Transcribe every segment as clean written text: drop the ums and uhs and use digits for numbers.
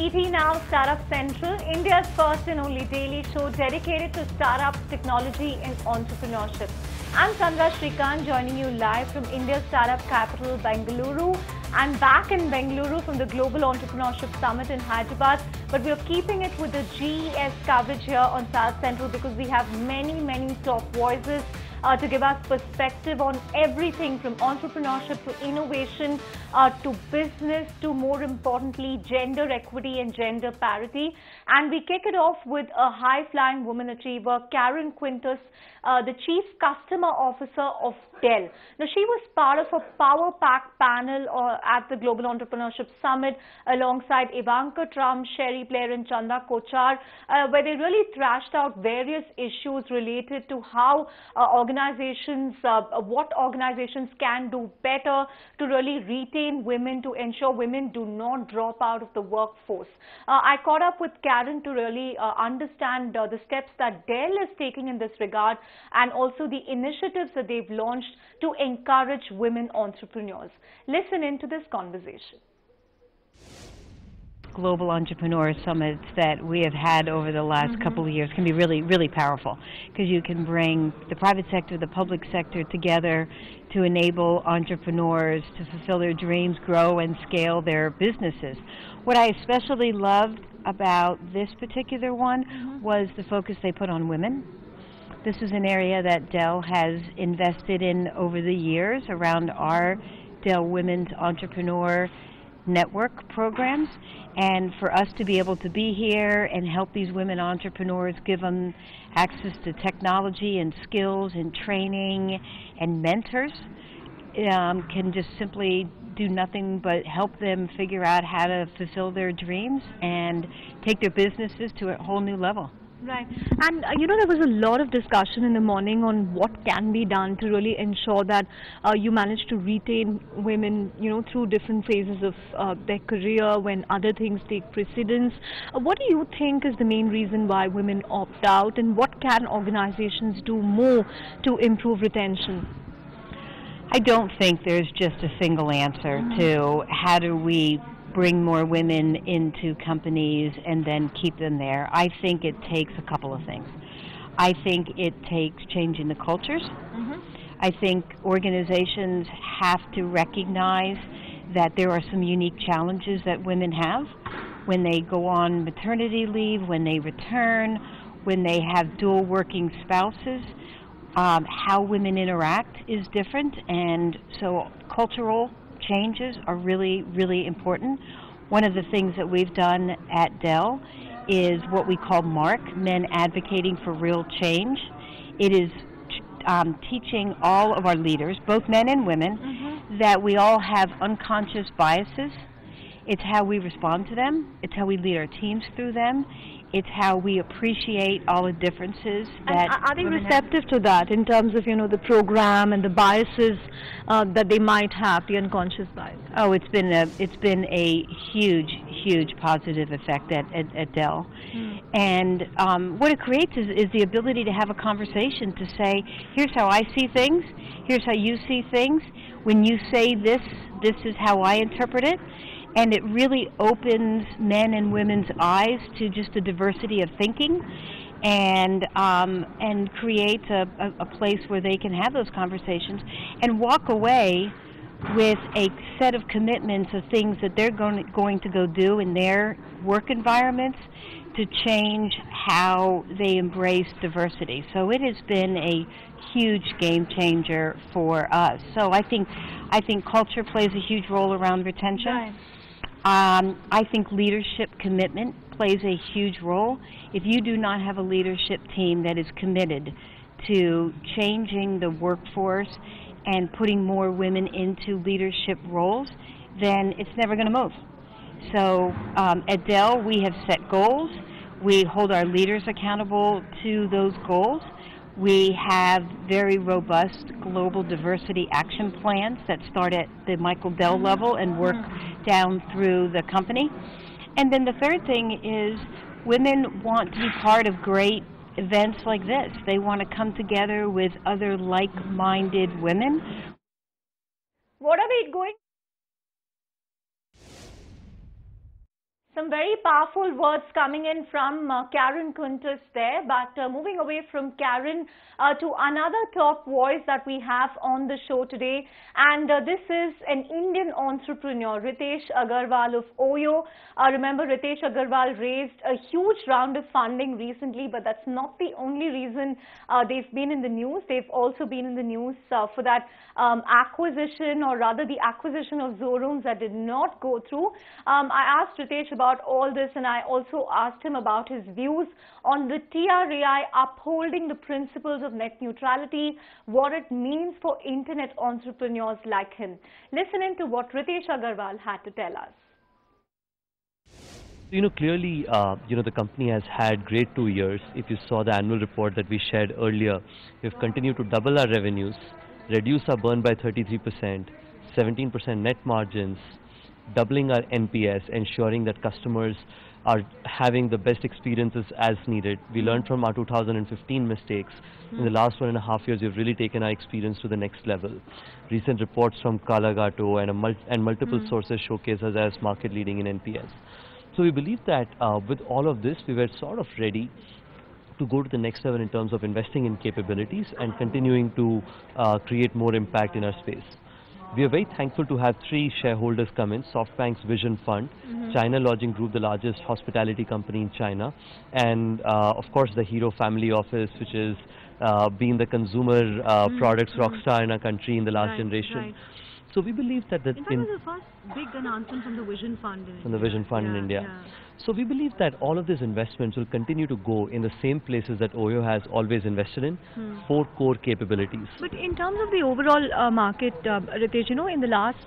ET Now Startup Central, India's first and only daily show dedicated to startups, technology and entrepreneurship. I'm Chandra Srikanth, joining you live from India's startup capital, Bengaluru. I'm back in Bengaluru from the Global Entrepreneurship Summit in Hyderabad, but we're keeping it with the GES coverage here on South Central because we have many top voices to give us perspective on everything from entrepreneurship to innovation to business to, more importantly, gender equity and gender parity. And we kick it off with a high-flying woman achiever, Karen Quintus, the Chief Customer Officer of Dell. Now, she was part of a power pack panel at the Global Entrepreneurship Summit alongside Ivanka Trump, Sherry Blair and Chanda Kochar, where they really thrashed out various issues related to how what organizations can do better to really retain women, to ensure women do not drop out of the workforce. I caught up with Karen to really understand the steps that Dell is taking in this regard and also the initiatives that they've launched to encourage women entrepreneurs. Listen into this conversation. Global Entrepreneur Summits that we have had over the last couple of years can be really powerful, because you can bring the private sector, the public sector together to enable entrepreneurs to fulfill their dreams, grow and scale their businesses. What I especially loved about this particular one was the focus they put on women. This is an area that Dell has invested in over the years around our Dell Women's Entrepreneur Network programs, and for us to be able to be here and help these women entrepreneurs, give them access to technology and skills and training and mentors, can just simply do nothing but help them figure out how to fulfill their dreams and take their businesses to a whole new level. Right. And, there was a lot of discussion in the morning on what can be done to really ensure that you manage to retain women, through different phases of their career when other things take precedence. What do you think is the main reason why women opt out, and what can organizations do more to improve retention? I don't think there's just a single answer to how do we bring more women into companies and then keep them there. I think it takes a couple of things. I think it takes changing the cultures. I think organizations have to recognize that there are some unique challenges that women have when they go on maternity leave, when they return, when they have dual working spouses. How women interact is different, and so cultural changes are really important. One of the things that we've done at Dell is what we call MARC, Men Advocating for Real Change. It is teaching all of our leaders, both men and women, that we all have unconscious biases. It's how we respond to them. It's how we lead our teams through them. It's how we appreciate all the differences that are they receptive to that in terms of, the program and the biases that they might have, the unconscious bias? Oh, it's been a huge positive effect at Dell. And what it creates is the ability to have a conversation to say, here's how I see things, here's how you see things. When you say this is how I interpret it. And it really opens men and women's eyes to just a diversity of thinking, and creates a place where they can have those conversations and walk away with a set of commitments of things that they're going to go do in their work environments to change how they embrace diversity. So it has been a huge game changer for us. So I think culture plays a huge role around retention. Right. I think leadership commitment plays a huge role. If you do not have a leadership team that is committed to changing the workforce and putting more women into leadership roles, then it's never going to move. So at Dell, we have set goals. We hold our leaders accountable to those goals. We have very robust global diversity action plans that start at the Michael Dell level and work down through the company. And then the third thing is women want to be part of great events like this. They want to come together with other like-minded women. What are they going Some very powerful words coming in from Karen Kuntis there, but moving away from Karen to another top voice that we have on the show today, and this is an Indian entrepreneur, Ritesh Agarwal of Oyo. Remember, Ritesh Agarwal raised a huge round of funding recently, but that's not the only reason they've been in the news. They've also been in the news for that acquisition, or rather the acquisition of Zorooms that did not go through. I asked Ritesh about all this, and I also asked him about his views on the TRAI upholding the principles of net neutrality, what it means for internet entrepreneurs like him. Listen in to what Ritesh Agarwal had to tell us. Clearly, the company has had great 2 years. If you saw the annual report that we shared earlier, we've continued to double our revenues, reduce our burn by 33%, 17% net margins, doubling our NPS, ensuring that customers are having the best experiences as needed. We learned from our 2015 mistakes. In the last 1.5 years, we've really taken our experience to the next level. Recent reports from Kalagato and multiple sources showcase us as market leading in NPS. So we believe that with all of this, we were sort of ready to go to the next level in terms of investing in capabilities and continuing to create more impact in our space. We are very thankful to have 3 shareholders come in: SoftBank's Vision Fund, China Lodging Group, the largest hospitality company in China, and of course the Hero Family Office, which is being the consumer products rockstar in our country in the last generation. Right. So we believe that In fact, it was the first big announcement from the Vision Fund in India. From the Vision Fund in India. Yeah. So we believe that all of these investments will continue to go in the same places that Oyo has always invested in, 4 core capabilities. But in terms of the overall market, Ritesh, in the last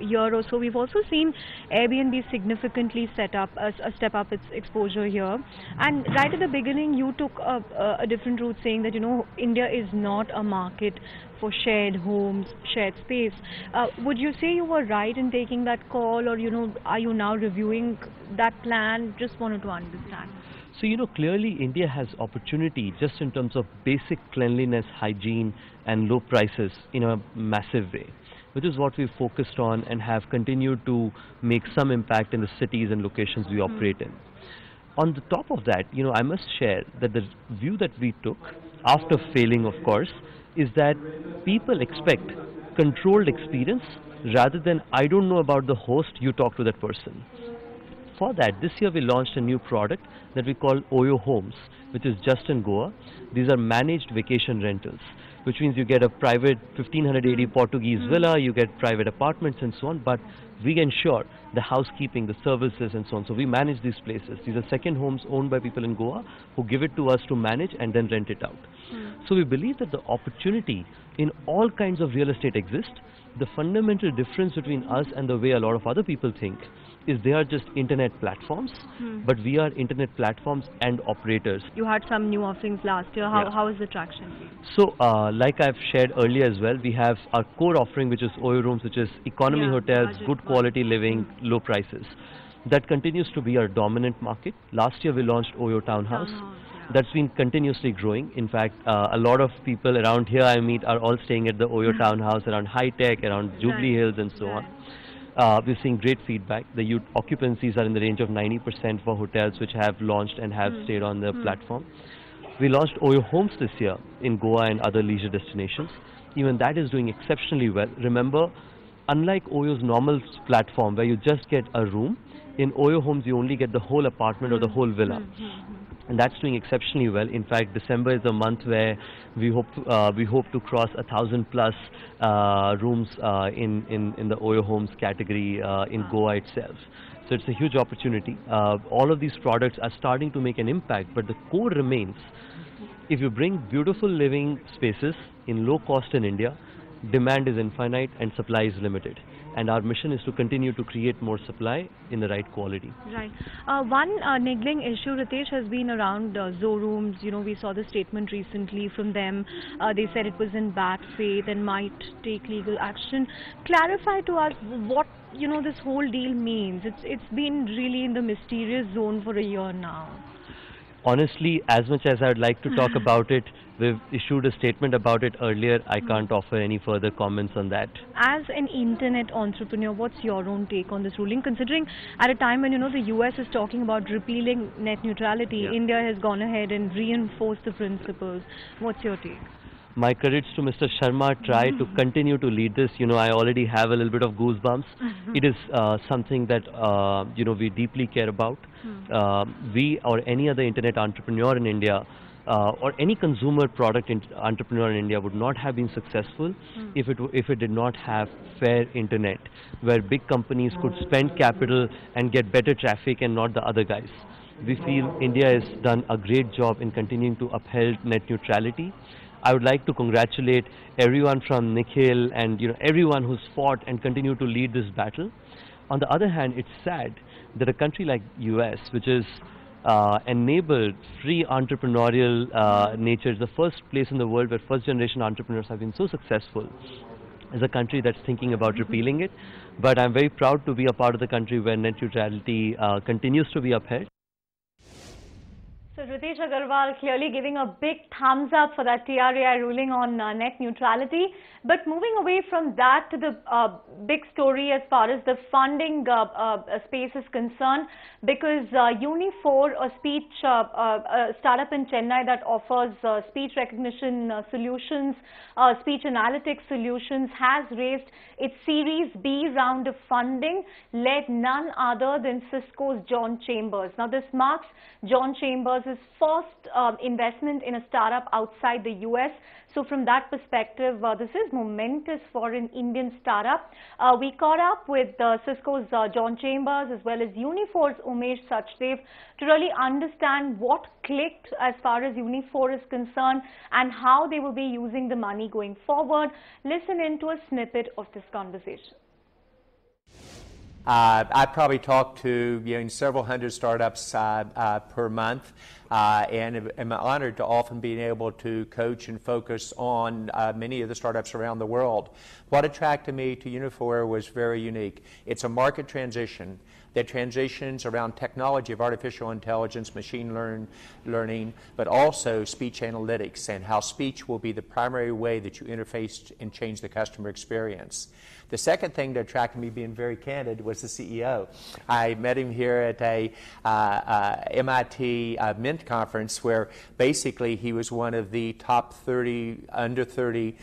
year or so, we've also seen Airbnb significantly step up its exposure here. And right at the beginning, you took a different route, saying that, India is not a market for shared homes, shared space. Would you say you were right in taking that call, or, are you now reviewing that plan? Just wanted to understand. So, clearly India has opportunity just in terms of basic cleanliness, hygiene and low prices in a massive way, which is what we've focused on and have continued to make some impact in the cities and locations we operate in. On the top of that, I must share that the view that we took, after failing of course, is that people expect controlled experience rather than, I don't know about the host, you talk to that person. For that, this year we launched a new product that we call Oyo Homes, which is just in Goa. These are managed vacation rentals, which means you get a private 1580 Portuguese villa, you get private apartments and so on, but we ensure the housekeeping, the services and so on. So we manage these places. These are second homes owned by people in Goa who give it to us to manage and then rent it out. So we believe that the opportunity in all kinds of real estate exists. The fundamental difference between us and the way a lot of other people think is they are just internet platforms, but we are internet platforms and operators. You had some new offerings last year. How is the traction? So, like I've shared earlier as well, we have our core offering, which is Oyo Rooms, which is economy hotels, budget, good quality living, low prices. That continues to be our dominant market. Last year we launched Oyo Townhouse. That's been continuously growing. In fact, a lot of people around here I meet are all staying at the Oyo Townhouse around High Tech, around Jubilee Hills and so on. We're seeing great feedback. The occupancies are in the range of 90% for hotels which have launched and have stayed on the platform. We launched Oyo Homes this year in Goa and other leisure destinations. Even that is doing exceptionally well. Remember, unlike Oyo's normal platform where you just get a room, in Oyo Homes you only get the whole apartment or the whole villa. And that's doing exceptionally well. In fact, December is a month where we hope to cross 1,000+ rooms in the Oyo Homes category in Goa itself. So it's a huge opportunity. All of these products are starting to make an impact, but the core remains. If you bring beautiful living spaces in low cost in India, demand is infinite and supply is limited. And our mission is to continue to create more supply in the right quality. Right. One niggling issue, Ritesh, has been around Zorooms. We saw the statement recently from them. They said it was in bad faith and might take legal action. Clarify to us what this whole deal means. It's been really in the mysterious zone for a year now. Honestly, as much as I would like to talk about it, we've issued a statement about it earlier. I can't offer any further comments on that. As an internet entrepreneur, what's your own take on this ruling? Considering at a time when the US is talking about repealing net neutrality, India has gone ahead and reinforced the principles. What's your take? My courage to Mr. Sharma, try to continue to lead this. I already have a little bit of goosebumps. It is something that we deeply care about. We or any other internet entrepreneur in India or any consumer product entrepreneur in India would not have been successful if it did not have fair internet, where big companies could spend capital and get better traffic and not the other guys. We feel India has done a great job in continuing to uphold net neutrality. I would like to congratulate everyone from Nikhil and everyone who's fought and continue to lead this battle. On the other hand, it's sad that a country like US, which is enabled free entrepreneurial nature, is the first place in the world where first generation entrepreneurs have been so successful, is a country that's thinking about repealing it. But I'm very proud to be a part of the country where net neutrality continues to be upheld. So Ritesh Agarwal clearly giving a big thumbs up for that TRAI ruling on net neutrality. But moving away from that to the big story as far as the funding space is concerned, because Uni4, a speech startup in Chennai that offers speech recognition solutions, speech analytics solutions, has raised its Series B round of funding, led none other than Cisco's John Chambers. Now this marks John Chambers' first investment in a startup outside the US. So from that perspective, this is momentous for an Indian startup. We caught up with Cisco's John Chambers as well as Uni4's Umesh Sachdev to really understand what clicked as far as Uni4 is concerned and how they will be using the money going forward. Listen into a snippet of this conversation. I probably talk to several hundred startups per month, and am honored to often being able to coach and focus on many of the startups around the world. What attracted me to Uni4 was very unique. It's a market transition that transitions around technology of artificial intelligence, machine learning, but also speech analytics and how speech will be the primary way that you interface and change the customer experience. The second thing that attracted me, being very candid, was the CEO. I met him here at a MIT Mint conference where basically he was one of the top 30, under 30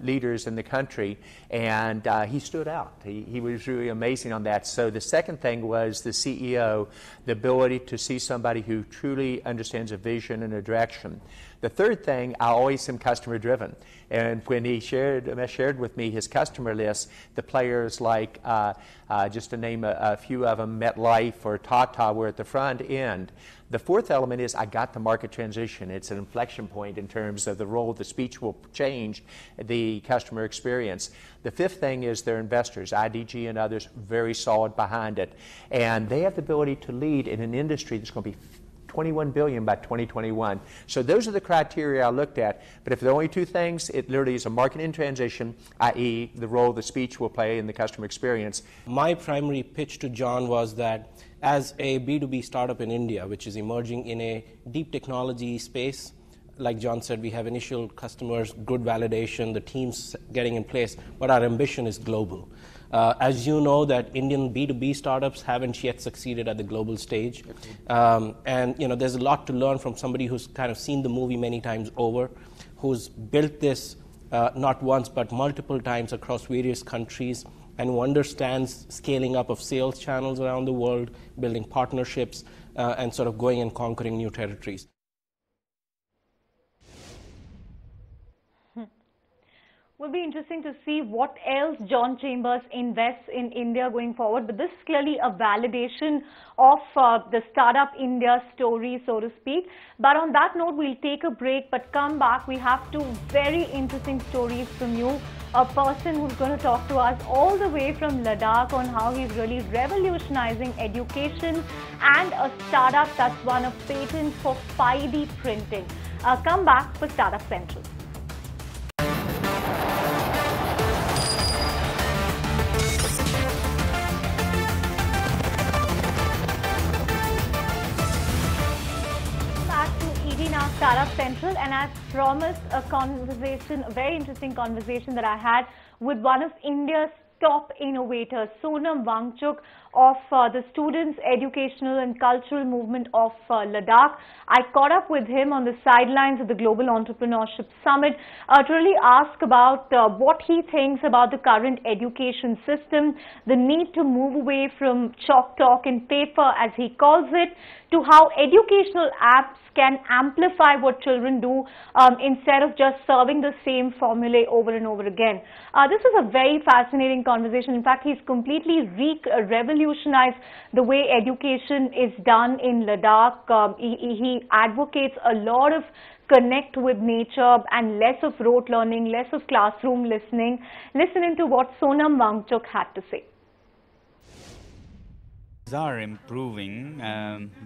leaders in the country, and he stood out. He was really amazing on that. So the second thing was the CEO, the ability to see somebody who truly understands a vision and a direction. The third thing, I always am customer driven. And when he shared with me his customer list, the players like, just to name a few of them, MetLife or Tata were at the front end. The fourth element is I got the market transition. It's an inflection point in terms of the role the speech will change the customer experience. The fifth thing is their investors, IDG and others, very solid behind it. And they have the ability to lead in an industry that's going to be $21 billion by 2021. So those are the criteria I looked at. But if there are only two things, it literally is a market in transition, i.e. the role the speech will play in the customer experience. My primary pitch to John was that as a B2B startup in India, which is emerging in a deep technology space, like John said, we have initial customers, good validation, the team's getting in place, but our ambition is global. As you know, that Indian B2B startups haven't yet succeeded at the global stage. And there's a lot to learn from somebody who's kind of seen the movie many times over, who's built this not once but multiple times across various countries, and who understands scaling up of sales channels around the world, building partnerships, and sort of going and conquering new territories. Will be interesting to see what else John Chambers invests in India going forward. But this is clearly a validation of the Startup India story, so to speak. But on that note, we'll take a break, but come back. We have two very interesting stories from you. A person who's going to talk to us all the way from Ladakh on how he's really revolutionizing education, and a startup that's won a patent for 5D printing. Come back for Startup Central. in our Startup Central, and as promised, a very interesting conversation that I had with one of India's top innovators, Sonam Wangchuk of the Students' Educational and Cultural Movement of Ladakh. I caught up with him on the sidelines of the Global Entrepreneurship Summit to really ask about what he thinks about the current education system, the need to move away from chalk, talk and paper, as he calls it, to how educational apps can amplify what children do instead of just serving the same formulae over and over again. This is a very fascinating conversation. In fact, he's completely revolutionized the way education is done in Ladakh. He advocates a lot of connect with nature and less of rote learning, less of classroom listening. Listen into what Sonam Wangchuk had to say. Are improving,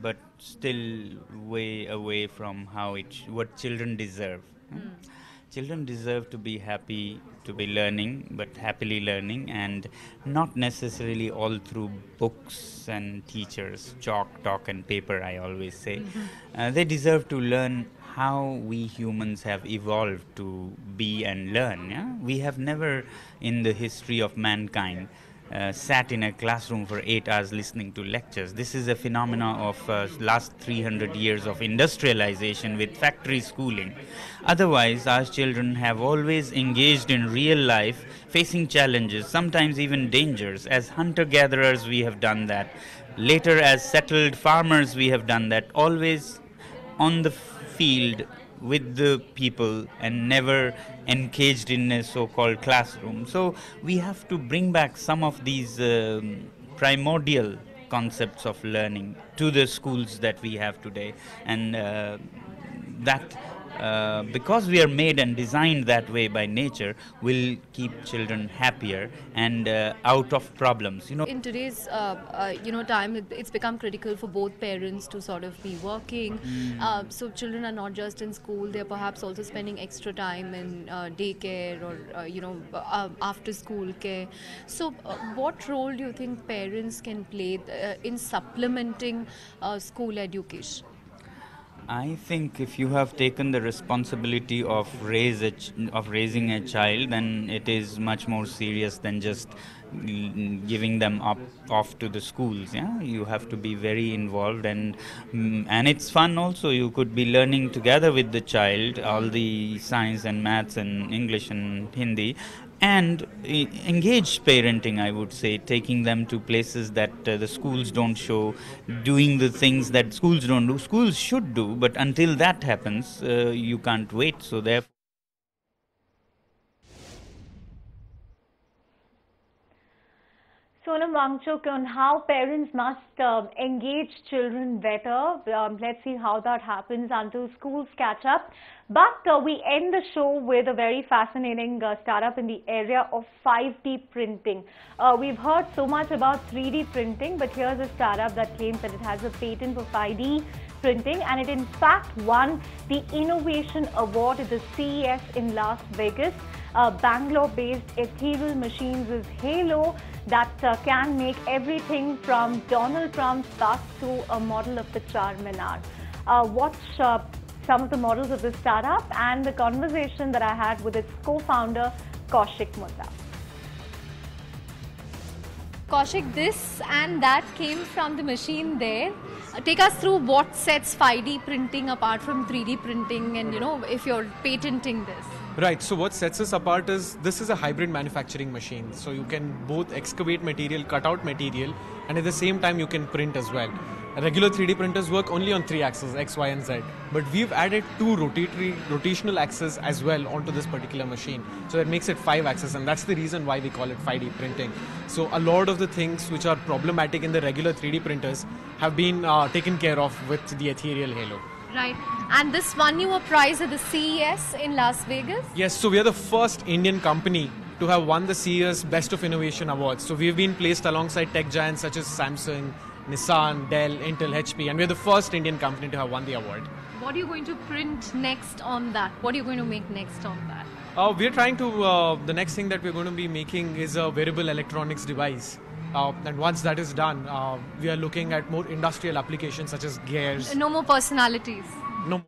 but still way away from what children deserve. Children deserve to be happy, to be learning, but happily learning, and not necessarily all through books and teachers, chalk, talk and paper, I always say. They deserve to learn how we humans have evolved to be and learn. Yeah? We have never in the history of mankind sat in a classroom for 8 hours listening to lectures. This is a phenomena of last 300 years of industrialization with factory schooling. Otherwise, our children have always engaged in real life, facing challenges, sometimes even dangers. As hunter-gatherers, we have done that. Later, as settled farmers, we have done that. Always on the field with the people and never engaged in a so-called classroom. So we have to bring back some of these primordial concepts of learning to the schools that we have today, and because we are made and designed that way by nature, will keep children happier and out of problems. In today's time, it's become critical for both parents to sort of be working. So children are not just in school; they're perhaps also spending extra time in daycare or after school care. So, what role do you think parents can play in supplementing school education? I think if you have taken the responsibility of raising a child, then it is much more serious than just giving them off to the schools. Yeah, you have to be very involved, and it's fun also. You could be learning together with the child all the science and maths and English and Hindi. And engaged parenting, I would say, taking them to places that the schools don't show, doing the things that schools don't do. Schools should do, but until that happens, you can't wait. So therefore, Sonam Wangchuk on how parents must engage children better. Let's see how that happens until schools catch up. But we end the show with a very fascinating startup in the area of 5D printing. We've heard so much about 3D printing, but here's a startup that claims that it has a patent for 5D printing, and it in fact won the Innovation Award at the CES in Las Vegas. Bangalore-based ethereal machines is Halo that can make everything from Donald Trump's bust to a model of the Charminar. Watch some of the models of this startup and the conversation that I had with its co-founder, Kaushik Munda. Kaushik, this and that came from the machine there. Take us through what sets 5D printing apart from 3D printing, and if you're patenting this. Right, so what sets us apart is this is a hybrid manufacturing machine. So you can both excavate material, cut out material, and at the same time you can print as well. Regular 3D printers work only on 3 axes, X, Y and Z. But we've added 2 rotational axes as well onto this particular machine. So that makes it 5 axes, and that's the reason why we call it 5D printing. So a lot of the things which are problematic in the regular 3D printers have been taken care of with the ethereal Halo. Right. And this won you a prize at the CES in Las Vegas? Yes, so we are the first Indian company to have won the CES Best of Innovation Awards. So we've been placed alongside tech giants such as Samsung, Nissan, Dell, Intel, HP, and we're the first Indian company to have won the award. What are you going to print next on that? What are you going to make next on that? We're trying to, the next thing that we're going to be making is a wearable electronics device. And once that is done, we are looking at more industrial applications such as gears. No more personalities. No.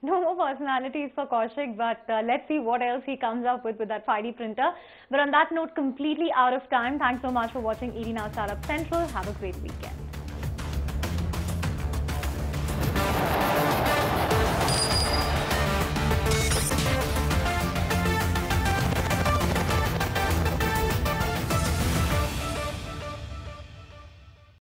No more personalities for Kaushik, but let's see what else he comes up with that 5D printer. But on that note, completely out of time. Thanks so much for watching ED Now Startup Central. Have a great weekend.